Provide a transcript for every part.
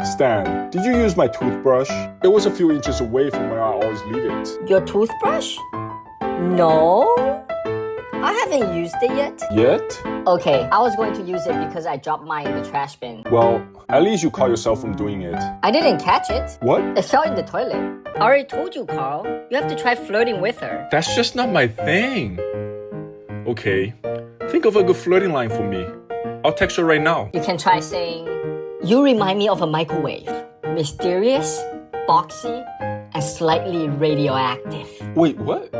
Stan, did you use my toothbrush? It was a few inches away from where I always leave it. Your toothbrush? No, I haven't used it yet. Yet? Okay, I was going to use it because I dropped mine in the trash bin. Well, at least you caught yourself from doing it. I didn't catch it. What? It fell in the toilet. I already told you, Carl. You have to try flirting with her. That's just not my thing. Okay, think of a good flirting line for me. I'll text her right now. You can try saying, "You remind me of a microwave. Mysterious, boxy, and slightly radioactive." Wait, what?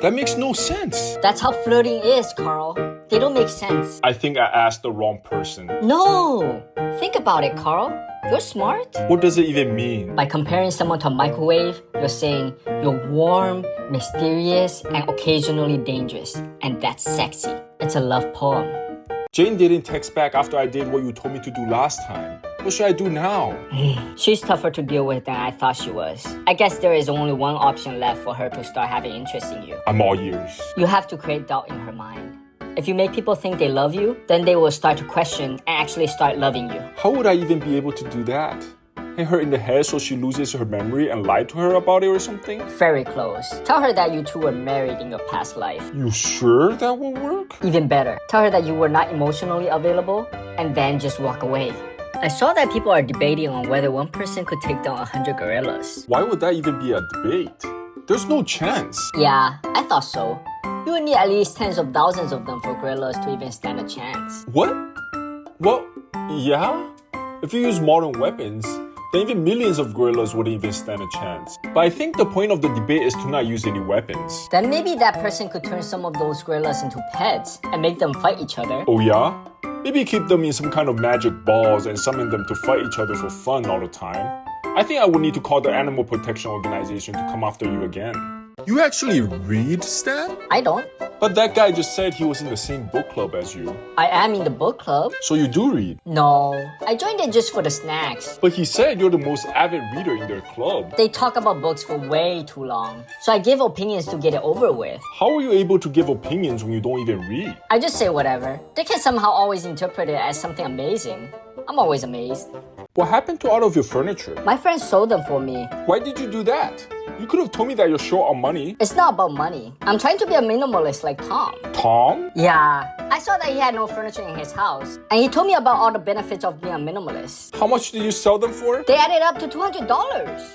That makes no sense. That's how flirting is, Carl. They don't make sense. I think I asked the wrong person. No! Think about it, Carl. You're smart. What does it even mean? By comparing someone to a microwave, you're saying you're warm, mysterious, and occasionally dangerous. And that's sexy. It's a love poem. Jane didn't text back after I did what you told me to do last time. What should I do now? She's tougher to deal with than I thought she was. I guess there is only one option left for her to start having interest in you. I'm all ears. You have to create doubt in her mind. If you make people think they love you, then they will start to question and actually start loving you. How would I even be able to do that? Hit her in the head so she loses her memory and lie to her about it or something? Very close. Tell her that you two were married in your past life. You sure that will work? Even better, tell her that you were not emotionally available and then just walk away. I saw that people are debating on whether one person could take down 100 gorillas. Why would that even be a debate? There's no chance. Yeah, I thought so. You would need at least tens of thousands of them for gorillas to even stand a chance. What? Well, yeah. If you use modern weapons, then even millions of gorillas wouldn't even stand a chance. But I think the point of the debate is to not use any weapons. Then maybe that person could turn some of those gorillas into pets and make them fight each other. Oh yeah? Maybe keep them in some kind of magic balls and summon them to fight each other for fun all the time. I think I would need to call the Animal Protection Organization to come after you again. You actually read, Stan? I don't. But that guy just said he was in the same book club as you. I am in the book club. So you do read? No, I joined it just for the snacks. But he said you're the most avid reader in their club. They talk about books for way too long. So I give opinions to get it over with. How are you able to give opinions when you don't even read? I just say whatever. They can somehow always interpret it as something amazing. I'm always amazed. What happened to all of your furniture? My friends sold them for me. Why did you do that? You could have told me that you're short on money. It's not about money. I'm trying to be a minimalist like Tom. Tom? Yeah, I saw that he had no furniture in his house. And he told me about all the benefits of being a minimalist. How much did you sell them for? They added up to $200.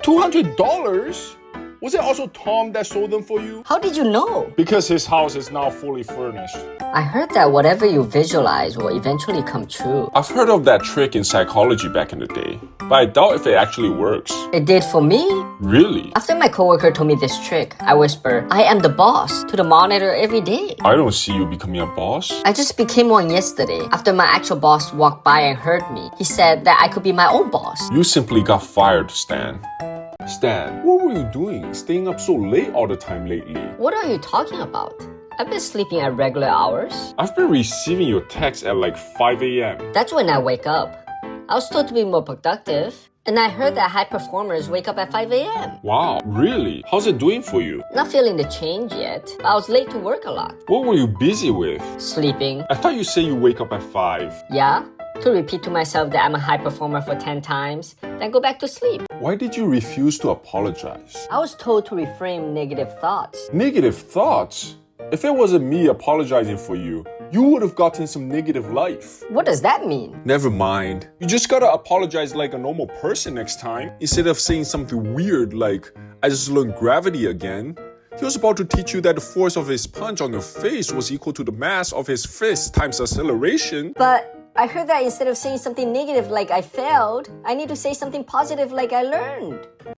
$200? Was it also Tom that sold them for you? How did you know? Because his house is now fully furnished. I heard that whatever you visualize will eventually come true. I've heard of that trick in psychology back in the day, but I doubt if it actually works. It did for me. Really? After my coworker told me this trick, I whisper, "I am the boss," to the monitor every day. I don't see you becoming a boss. I just became one yesterday after my actual boss walked by and heard me. He said that I could be my own boss. You simply got fired, Stan. Stan, what were you doing staying up so late all the time lately? What are you talking about? I've been sleeping at regular hours. I've been receiving your texts at like 5 a.m. That's when I wake up. I was told to be more productive. And I heard that high performers wake up at 5 a.m. Wow, really? How's it doing for you? Not feeling the change yet, but I was late to work a lot. What were you busy with? Sleeping. I thought you said you wake up at 5. Yeah? To repeat to myself that I'm a high performer for 10 times, then go back to sleep. Why did you refuse to apologize? I was told to reframe negative thoughts. Negative thoughts? If it wasn't me apologizing for you, you would have gotten some negative life. What does that mean? Never mind. You just gotta apologize like a normal person next time, instead of saying something weird like, "I just learned gravity again." He was about to teach you that the force of his punch on your face was equal to the mass of his fist times acceleration. But I heard that instead of saying something negative like I failed, I need to say something positive like I learned.